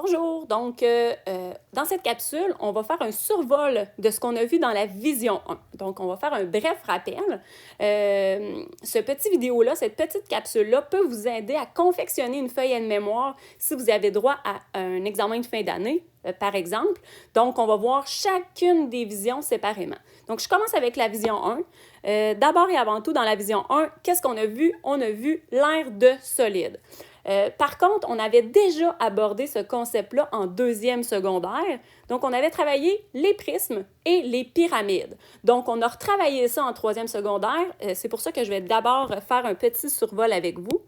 Bonjour! Dans cette capsule, on va faire un survol de ce qu'on a vu dans la vision 1. Donc, on va faire un bref rappel. Ce petit vidéo-là, cette petite capsule-là peut vous aider à confectionner une feuille de mémoire si vous avez droit à un examen de fin d'année, par exemple. Donc, on va voir chacune des visions séparément. Donc, je commence avec la vision 1. D'abord et avant tout, dans la vision 1, qu'est-ce qu'on a vu? On a vu l'aire de solide. Par contre, on avait déjà abordé ce concept-là en deuxième secondaire. Donc, on avait travaillé les prismes et les pyramides. Donc, on a retravaillé ça en troisième secondaire. C'est pour ça que je vais d'abord faire un petit survol avec vous.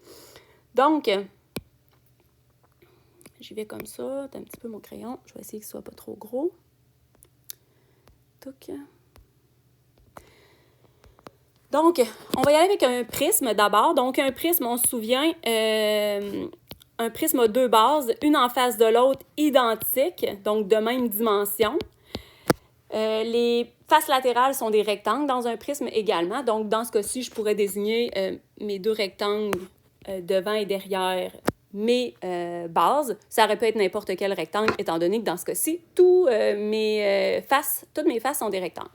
Donc, j'y vais comme ça. T'as un petit peu mon crayon. Je vais essayer qu'il ne soit pas trop gros. Touc. Donc, on va y aller avec un prisme d'abord. Donc, un prisme, on se souvient, un prisme a deux bases, une en face de l'autre, identiques, donc de même dimension. Les faces latérales sont des rectangles dans un prisme également. Donc, dans ce cas-ci, je pourrais désigner mes deux rectangles devant et derrière mes bases. Ça aurait pu être n'importe quel rectangle, étant donné que dans ce cas-ci, toutes mes faces sont des rectangles.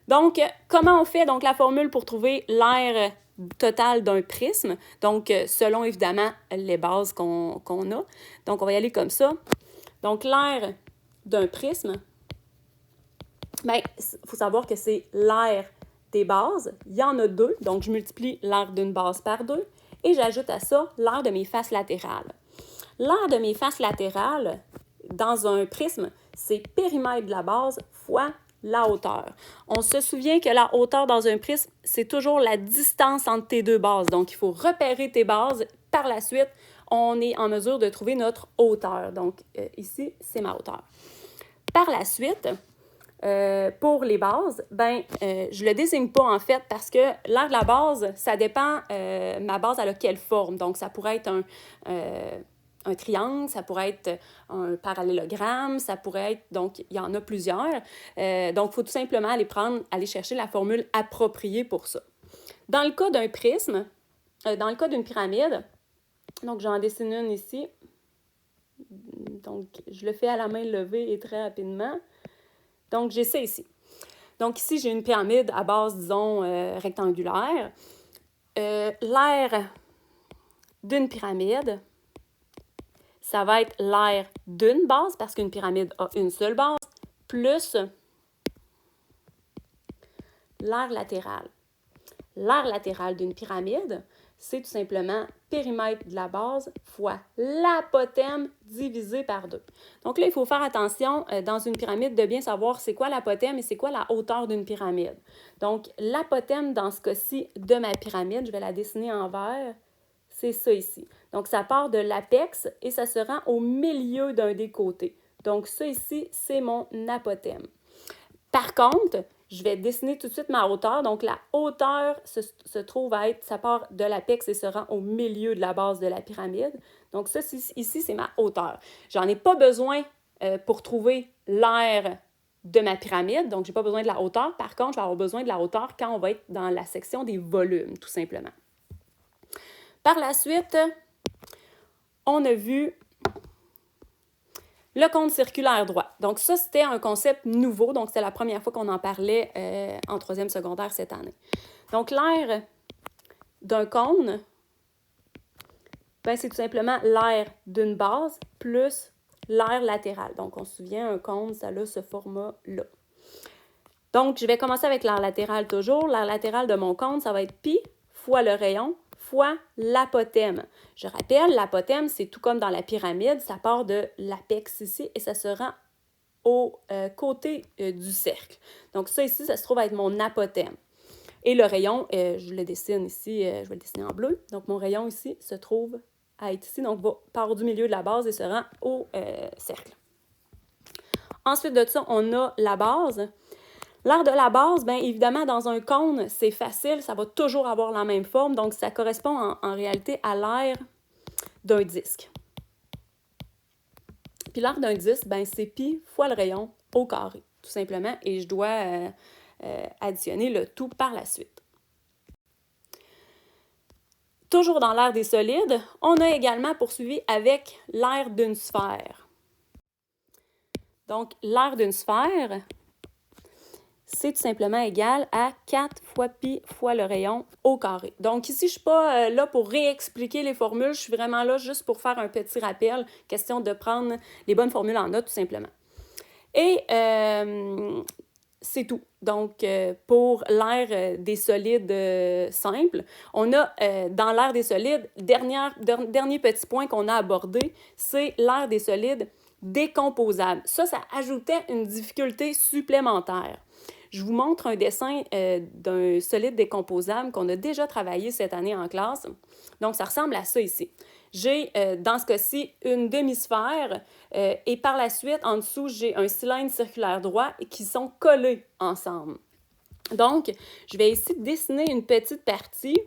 Donc, comment on fait donc la formule pour trouver l'aire totale d'un prisme? Donc, selon évidemment les bases qu'on a. Donc, on va y aller comme ça. Donc, l'aire d'un prisme, bien, il faut savoir que c'est l'aire des bases. Il y en a deux, donc je multiplie l'aire d'une base par deux et j'ajoute à ça l'aire de mes faces latérales. L'aire de mes faces latérales, dans un prisme, c'est périmètre de la base fois la hauteur. On se souvient que la hauteur dans un prisme, c'est toujours la distance entre tes deux bases. Donc, il faut repérer tes bases. Par la suite, on est en mesure de trouver notre hauteur. Donc, ici, c'est ma hauteur. Par la suite, pour les bases, je ne le désigne pas en fait parce que l'aire de la base, ça dépend, ma base, elle a quelle forme. Donc, ça pourrait être un triangle, ça pourrait être un parallélogramme, ça pourrait être... Donc, il y en a plusieurs. Donc, il faut tout simplement aller chercher la formule appropriée pour ça. Dans le cas d'un prisme, dans le cas d'une pyramide, donc j'en dessine une ici. Donc, je le fais à la main levée et très rapidement. Donc, j'ai ça ici. Donc, ici, j'ai une pyramide à base, disons, rectangulaire. L'aire d'une pyramide, ça va être l'aire d'une base, parce qu'une pyramide a une seule base, plus l'aire latérale. L'aire latérale d'une pyramide, c'est tout simplement périmètre de la base fois l'apothème divisé par 2. Donc là, il faut faire attention dans une pyramide de bien savoir c'est quoi l'apothème et c'est quoi la hauteur d'une pyramide. Donc, l'apothème, dans ce cas-ci, de ma pyramide, je vais la dessiner en vert, c'est ça ici. Donc, ça part de l'apex et ça se rend au milieu d'un des côtés. Donc, ça ici, c'est mon apothème. Par contre, je vais dessiner tout de suite ma hauteur. Donc, la hauteur se trouve à être, ça part de l'apex et se rend au milieu de la base de la pyramide. Donc, ça, ici, c'est ma hauteur. J'en ai pas besoin pour trouver l'aire de ma pyramide. Donc, j'ai pas besoin de la hauteur. Par contre, je vais avoir besoin de la hauteur quand on va être dans la section des volumes, tout simplement. Par la suite, on a vu le cône circulaire droit. Donc, ça, c'était un concept nouveau. Donc, c'était la première fois qu'on en parlait en troisième secondaire cette année. Donc, l'aire d'un cône, c'est tout simplement l'aire d'une base plus l'aire latérale. Donc, on se souvient, un cône, ça a ce format-là. Donc, je vais commencer avec l'aire latérale toujours. L'aire latérale de mon cône, ça va être pi fois le rayon fois l'apothème. Je rappelle, l'apothème, c'est tout comme dans la pyramide, ça part de l'apex ici et ça se rend au côté du cercle. Donc ça ici, ça se trouve à être mon apothème. Et le rayon, je le dessine ici, je vais le dessiner en bleu. Donc mon rayon ici se trouve à être ici, donc part du milieu de la base et se rend au cercle. Ensuite de ça, on a la base. L'aire de la base, bien évidemment, dans un cône, c'est facile, ça va toujours avoir la même forme, donc ça correspond en réalité à l'aire d'un disque. Puis l'aire d'un disque, bien c'est pi fois le rayon au carré, tout simplement, et je dois additionner le tout par la suite. Toujours dans l'aire des solides, on a également poursuivi avec l'aire d'une sphère. Donc, l'aire d'une sphère, c'est tout simplement égal à 4 fois pi fois le rayon au carré. Donc ici, je ne suis pas là pour réexpliquer les formules, je suis vraiment là juste pour faire un petit rappel, question de prendre les bonnes formules en note tout simplement. Et c'est tout. Donc, pour l'aire des solides simples, on a dans l'aire des solides, dernier petit point qu'on a abordé, c'est l'aire des solides décomposables. Ça ajoutait une difficulté supplémentaire. Je vous montre un dessin d'un solide décomposable qu'on a déjà travaillé cette année en classe. Donc, ça ressemble à ça ici. J'ai, dans ce cas-ci, une demi-sphère et par la suite, en dessous, j'ai un cylindre circulaire droit qui sont collés ensemble. Donc, je vais ici dessiner une petite partie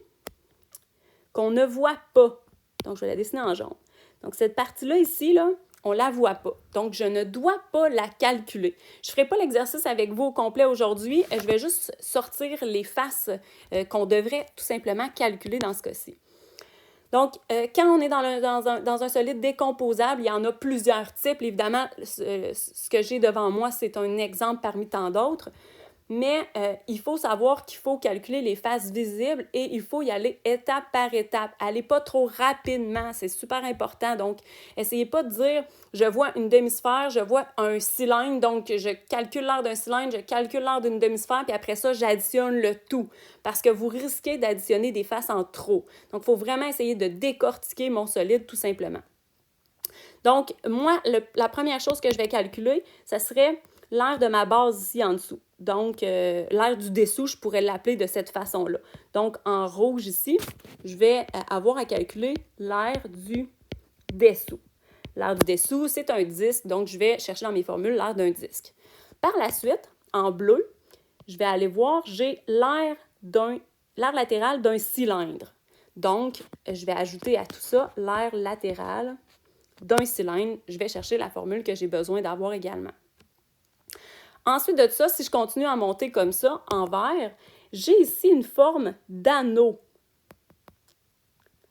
qu'on ne voit pas. Donc, je vais la dessiner en jaune. Donc, cette partie-là ici, là, on ne la voit pas. Donc, je ne dois pas la calculer. Je ne ferai pas l'exercice avec vous au complet aujourd'hui. Je vais juste sortir les faces qu'on devrait tout simplement calculer dans ce cas-ci. Donc, quand on est dans un solide décomposable, il y en a plusieurs types. Évidemment, ce que j'ai devant moi, c'est un exemple parmi tant d'autres. Mais il faut savoir qu'il faut calculer les faces visibles et il faut y aller étape par étape. Allez pas trop rapidement, c'est super important. Donc, essayez pas de dire, je vois une demi-sphère, je vois un cylindre, donc je calcule l'aire d'un cylindre, je calcule l'aire d'une demi-sphère, puis après ça, j'additionne le tout. Parce que vous risquez d'additionner des faces en trop. Donc, il faut vraiment essayer de décortiquer mon solide tout simplement. Donc, moi, la première chose que je vais calculer, ça serait l'aire de ma base ici en dessous. Donc, l'aire du dessous, je pourrais l'appeler de cette façon-là. Donc, en rouge ici, je vais avoir à calculer l'aire du dessous. L'aire du dessous, c'est un disque, donc je vais chercher dans mes formules l'aire d'un disque. Par la suite, en bleu, je vais aller voir, j'ai l'aire latérale d'un cylindre. Donc, je vais ajouter à tout ça l'aire latérale d'un cylindre. Je vais chercher la formule que j'ai besoin d'avoir également. Ensuite de ça, si je continue à monter comme ça, en vert, j'ai ici une forme d'anneau.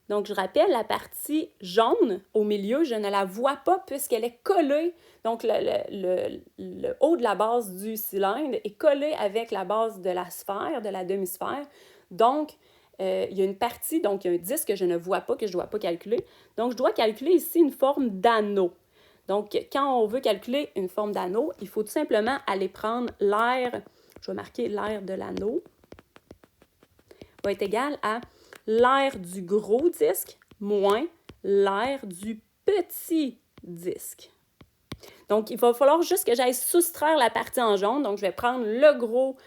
Donc, je rappelle, la partie jaune au milieu, je ne la vois pas puisqu'elle est collée. Donc, le haut de la base du cylindre est collé avec la base de la sphère, de la demi-sphère. Donc, il y a une partie, donc il y a un disque que je ne vois pas, que je ne dois pas calculer. Donc, je dois calculer ici une forme d'anneau. Donc, quand on veut calculer une forme d'anneau, il faut tout simplement aller prendre l'aire, je vais marquer l'aire de l'anneau, va être égal à l'aire du gros disque moins l'aire du petit disque. Donc, il va falloir juste que j'aille soustraire la partie en jaune. Donc, je vais prendre le gros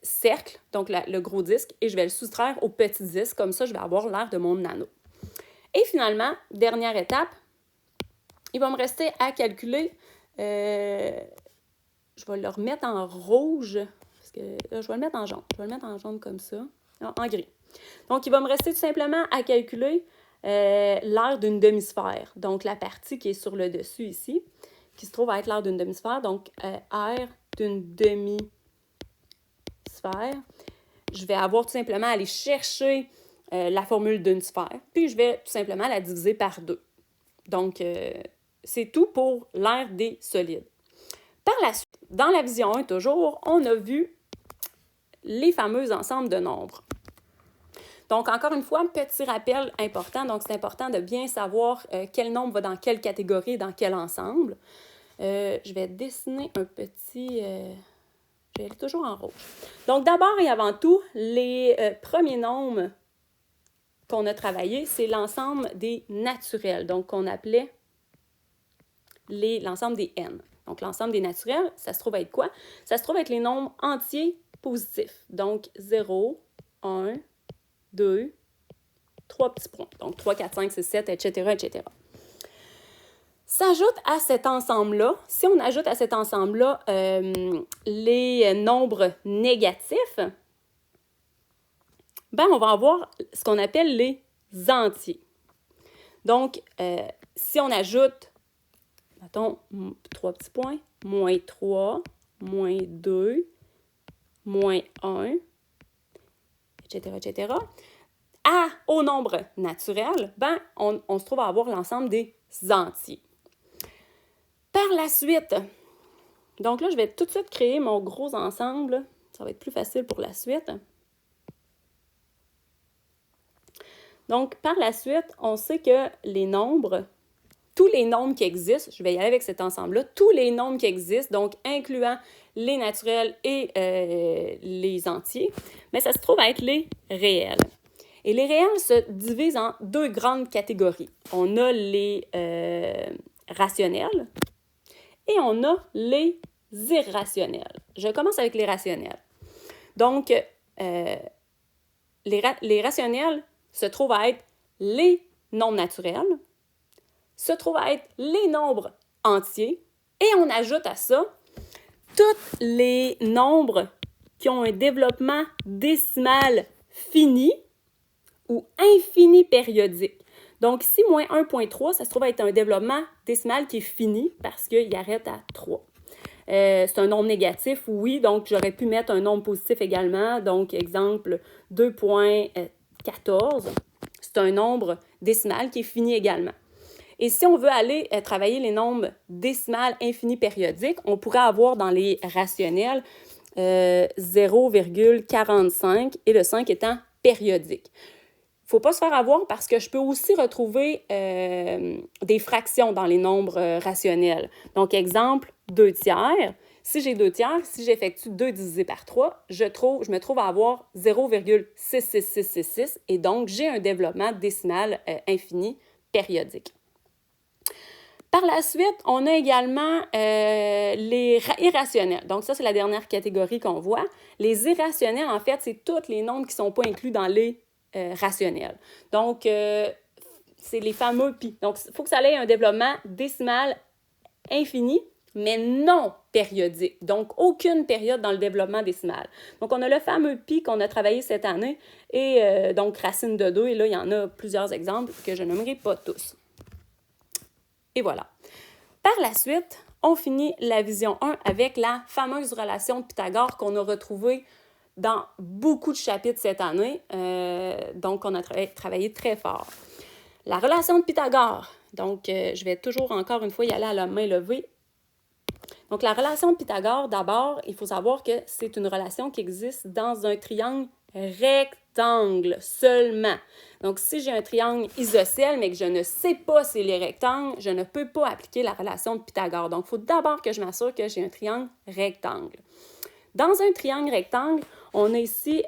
cercle, donc le gros disque, et je vais le soustraire au petit disque. Comme ça, je vais avoir l'aire de mon anneau. Et finalement, dernière étape, il va me rester à calculer, je vais le remettre en rouge, parce que là, je vais le mettre en jaune. Je vais le mettre en jaune comme ça, non, en gris. Donc, il va me rester tout simplement à calculer l'aire d'une demi-sphère. Donc, la partie qui est sur le dessus ici, qui se trouve à être l'aire d'une demi-sphère. Donc, aire d'une demi-sphère. Je vais avoir tout simplement à aller chercher la formule d'une sphère, puis je vais tout simplement la diviser par 2. Donc, c'est tout pour l'aire des solides. Par la suite, dans la vision 1 toujours, on a vu les fameux ensembles de nombres. Donc, encore une fois, un petit rappel important. Donc, c'est important de bien savoir quel nombre va dans quelle catégorie, dans quel ensemble. Je vais dessiner un petit... je vais aller toujours en rouge. Donc, d'abord et avant tout, les premiers nombres qu'on a travaillés, c'est l'ensemble des naturels. Donc, qu'on appelait l'ensemble des n. Donc, l'ensemble des naturels, ça se trouve être quoi? Ça se trouve être les nombres entiers positifs. Donc, 0, 1, 2, 3 petits points. Donc, 3, 4, 5, 6, 7, etc., etc. S'ajoute à cet ensemble-là, si on ajoute à cet ensemble-là les nombres négatifs, ben, on va avoir ce qu'on appelle les entiers. Donc, si on ajoute, mettons, 3 petits points, moins 3, moins 2, moins 1, etc., etc., au nombre naturel, ben, on se trouve à avoir l'ensemble des entiers. Par la suite, Donc là, je vais tout de suite créer mon gros ensemble. Ça va être plus facile pour la suite. Donc, par la suite, on sait que les nombres, tous les nombres qui existent, je vais y aller avec cet ensemble-là, tous les nombres qui existent, donc incluant les naturels et les entiers, mais ça se trouve à être les réels. Et les réels se divisent en deux grandes catégories. On a les rationnels et on a les irrationnels. Je commence avec les rationnels. Donc, les rationnels se trouvent à être les nombres naturels, se trouvent à être les nombres entiers, et on ajoute à ça tous les nombres qui ont un développement décimal fini ou infini périodique. Donc, ici, moins 1,3, ça se trouve à être un développement décimal qui est fini parce qu'il arrête à 3. C'est un nombre négatif, oui, donc j'aurais pu mettre un nombre positif également. Donc, exemple, 2,14, c'est un nombre décimal qui est fini également. Et si on veut aller travailler les nombres décimales infinis périodiques, on pourrait avoir dans les rationnels 0,45 et le 5 étant périodique. Il ne faut pas se faire avoir parce que je peux aussi retrouver des fractions dans les nombres rationnels. Donc, exemple, 2 tiers. Si j'ai 2 tiers, si j'effectue 2 divisé par 3, je me trouve à avoir 0,66666 et donc j'ai un développement décimal infini périodique. Par la suite, on a également les irrationnels. Donc ça, c'est la dernière catégorie qu'on voit. Les irrationnels, en fait, c'est tous les nombres qui ne sont pas inclus dans les rationnels. Donc, c'est les fameux pi. Donc, il faut que ça ait un développement décimal infini, mais non périodique. Donc, aucune période dans le développement décimal. Donc, on a le fameux pi qu'on a travaillé cette année, et donc racine de 2, et là, il y en a plusieurs exemples que je nommerai pas tous. Et voilà. Par la suite, on finit la vision 1 avec la fameuse relation de Pythagore qu'on a retrouvée dans beaucoup de chapitres cette année. Donc, on a travaillé très fort. La relation de Pythagore. Donc, je vais toujours encore une fois y aller à la main levée. Donc, la relation de Pythagore, d'abord, il faut savoir que c'est une relation qui existe dans un triangle rectangle seulement. Donc, si j'ai un triangle isocèle, mais que je ne sais pas c'est les rectangles, je ne peux pas appliquer la relation de Pythagore. Donc, il faut d'abord que je m'assure que j'ai un triangle rectangle. Dans un triangle rectangle, on a ici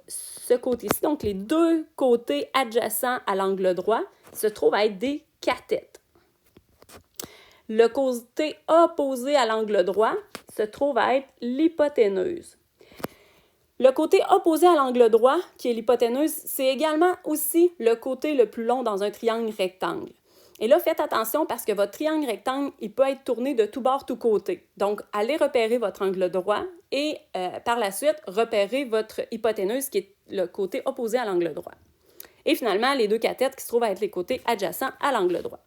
ce côté-ci, donc les deux côtés adjacents à l'angle droit se trouvent à être des cathètes. Le côté opposé à l'angle droit se trouve à être l'hypoténuse. Le côté opposé à l'angle droit, qui est l'hypoténuse, c'est également aussi le côté le plus long dans un triangle rectangle. Et là, faites attention parce que votre triangle rectangle, il peut être tourné de tous bords, tous côtés. Donc, allez repérer votre angle droit et par la suite, repérez votre hypoténuse, qui est le côté opposé à l'angle droit. Et finalement, les deux cathètes qui se trouvent à être les côtés adjacents à l'angle droit.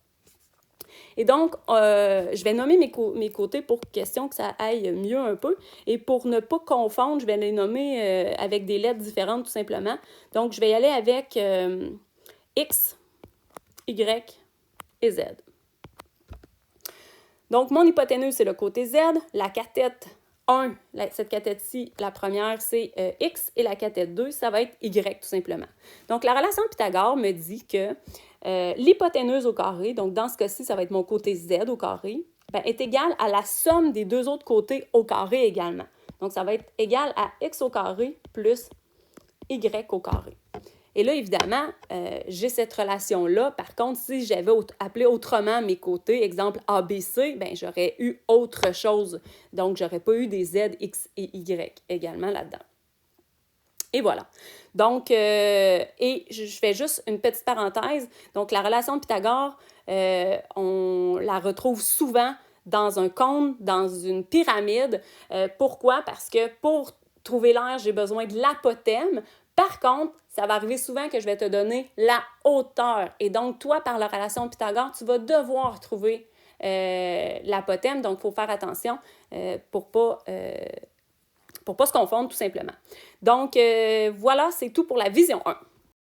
Et donc, je vais nommer mes côtés pour question que ça aille mieux un peu. Et pour ne pas confondre, je vais les nommer avec des lettres différentes tout simplement. Donc, je vais y aller avec X, Y et Z. Donc, mon hypoténuse, c'est le côté Z. La cathète 1, cette cathète-ci, la première, c'est X. Et la cathète 2, ça va être Y tout simplement. Donc, la relation de Pythagore me dit que l'hypoténuse au carré, donc dans ce cas-ci, ça va être mon côté Z au carré, est égale à la somme des deux autres côtés au carré également. Donc, ça va être égal à X au carré plus Y au carré. Et là, évidemment, j'ai cette relation-là. Par contre, si j'avais appelé autrement mes côtés, exemple ABC, j'aurais eu autre chose. Donc, j'aurais pas eu des Z, X et Y également là-dedans. Et voilà. Donc, et je fais juste une petite parenthèse. Donc, la relation de Pythagore, on la retrouve souvent dans un cône, dans une pyramide. Pourquoi? Parce que pour trouver l'aire, j'ai besoin de l'apotème. Par contre, ça va arriver souvent que je vais te donner la hauteur. Et donc, toi, par la relation de Pythagore, tu vas devoir trouver l'apotème. Donc, il faut faire attention pour pas se confondre tout simplement. Donc, voilà, c'est tout pour la vision 1.